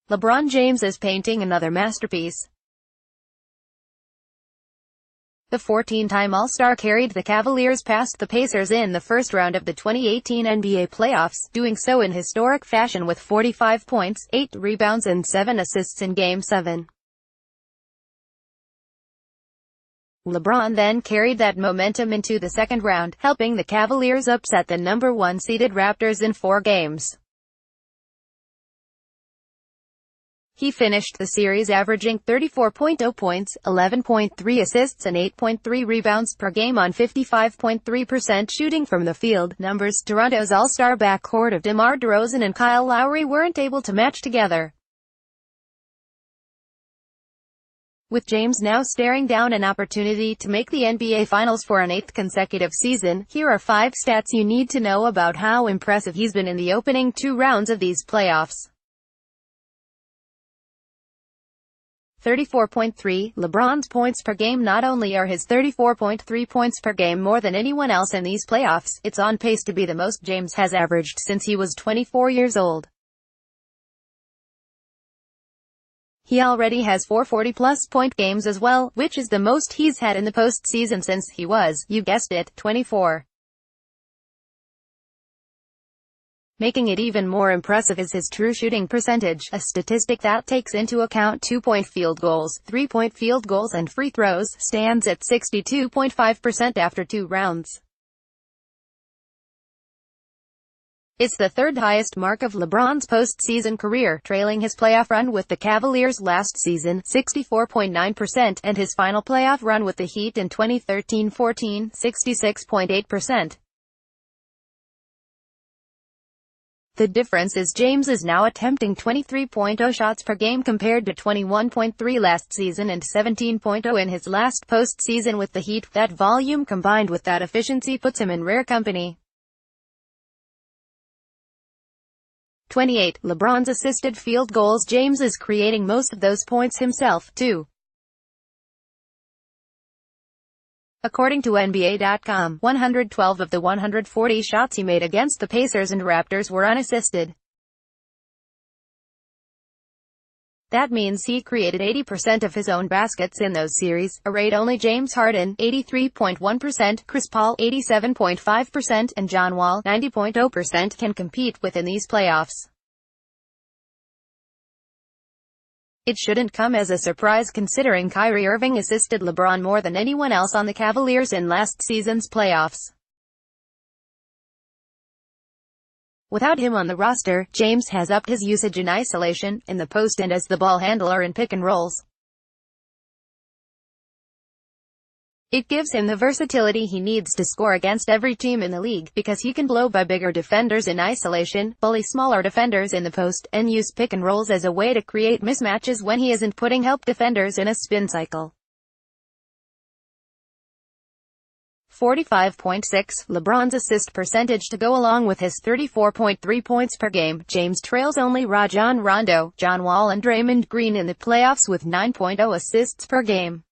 LeBron James is painting another masterpiece. The 14-time All-Star carried the Cavaliers past the Pacers in the first round of the 2018 NBA playoffs, doing so in historic fashion with 45 points, 8 rebounds and 7 assists in Game 7. LeBron then carried that momentum into the second round, helping the Cavaliers upset the number 1 seeded Raptors in 4 games. He finished the series averaging 34.0 points, 11.3 assists and 8.3 rebounds per game on 55.3% shooting from the field, numbers Toronto's all-star backcourt of DeMar DeRozan and Kyle Lowry weren't able to match together. With James now staring down an opportunity to make the NBA Finals for an 8th consecutive season, here are 5 stats you need to know about how impressive he's been in the opening 2 rounds of these playoffs. 34.3. LeBron's points per game. Not only are his 34.3 points per game more than anyone else in these playoffs, it's on pace to be the most James has averaged since he was 24 years old. He already has 4 40-plus point games as well, which is the most he's had in the postseason since he was, you guessed it, 24. Making it even more impressive is his true shooting percentage, a statistic that takes into account 2-point field goals, 3-point field goals and free throws, stands at 62.5% after 2 rounds. It's the 3rd highest mark of LeBron's postseason career, trailing his playoff run with the Cavaliers last season, 64.9%, and his final playoff run with the Heat in 2013-14, 66.8%. The difference is James is now attempting 23.0 shots per game compared to 21.3 last season and 17.0 in his last postseason with the Heat. That volume combined with that efficiency puts him in rare company. 28. LeBron's assisted field goals. James is creating most of those points himself, too. According to NBA.com, 112 of the 140 shots he made against the Pacers and Raptors were unassisted. That means he created 80% of his own baskets in those series, a rate only James Harden, 83.1%, Chris Paul, 87.5%, and John Wall, 90.0% can compete with in these playoffs. It shouldn't come as a surprise considering Kyrie Irving assisted LeBron more than anyone else on the Cavaliers in last season's playoffs. Without him on the roster, James has upped his usage in isolation, in the post and as the ball handler in pick and rolls. It gives him the versatility he needs to score against every team in the league, because he can blow by bigger defenders in isolation, bully smaller defenders in the post, and use pick and rolls as a way to create mismatches when he isn't putting help defenders in a spin cycle. 45.6. LeBron's assist percentage. To go along with his 34.3 points per game, James trails only Rajon Rondo, John Wall and Draymond Green in the playoffs with 9.0 assists per game.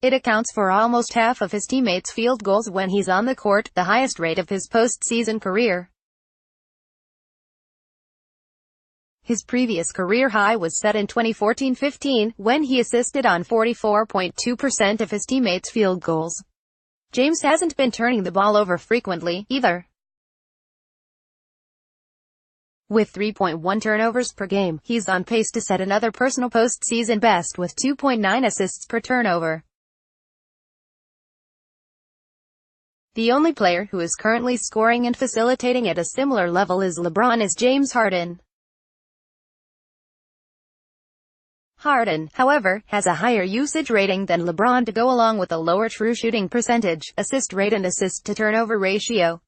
It accounts for almost half of his teammates' field goals when he's on the court, the highest rate of his postseason career. His previous career high was set in 2014-15, when he assisted on 44.2% of his teammates' field goals. James hasn't been turning the ball over frequently, either. With 3.1 turnovers per game, he's on pace to set another personal postseason best with 2.9 assists per turnover. The only player who is currently scoring and facilitating at a similar level as LeBron is James Harden. Harden, however, has a higher usage rating than LeBron to go along with a lower true shooting percentage, assist rate and assist-to-turnover ratio.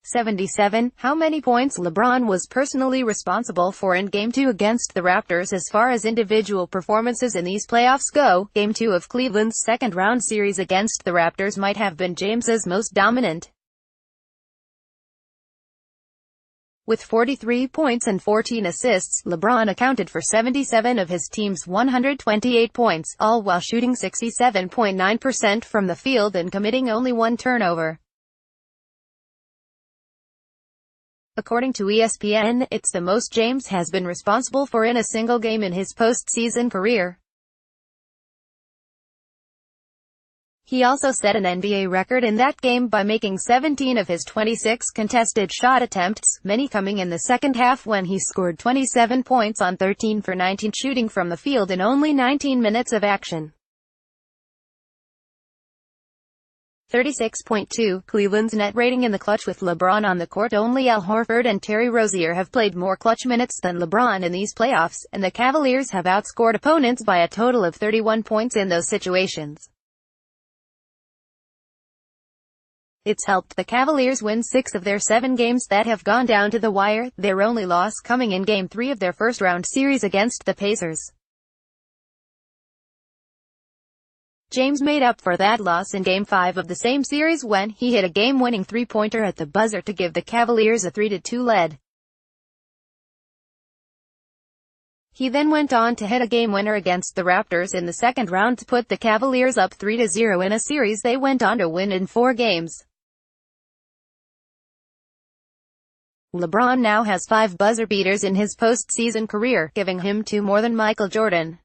77. How many points LeBron was personally responsible for in Game 2 against the Raptors. As far as individual performances in these playoffs go, Game 2 of Cleveland's second-round series against the Raptors might have been James's most dominant. With 43 points and 14 assists, LeBron accounted for 77 of his team's 128 points, all while shooting 67.9% from the field and committing only 1 turnover. According to ESPN, it's the most James has been responsible for in a single game in his postseason career. He also set an NBA record in that game by making 17 of his 26 contested shot attempts, many coming in the second half when he scored 27 points on 13 for 19 shooting from the field in only 19 minutes of action. 36.2, Cleveland's net rating in the clutch with LeBron on the court. Only Al Horford and Terry Rozier have played more clutch minutes than LeBron in these playoffs, and the Cavaliers have outscored opponents by a total of 31 points in those situations. It's helped the Cavaliers win 6 of their 7 games that have gone down to the wire, their only loss coming in Game 3 of their first-round series against the Pacers. James made up for that loss in Game 5 of the same series when he hit a game-winning three-pointer at the buzzer to give the Cavaliers a 3-2 lead. He then went on to hit a game-winner against the Raptors in the second round to put the Cavaliers up 3-0 in a series they went on to win in 4 games. LeBron now has 5 buzzer beaters in his postseason career, giving him 2 more than Michael Jordan.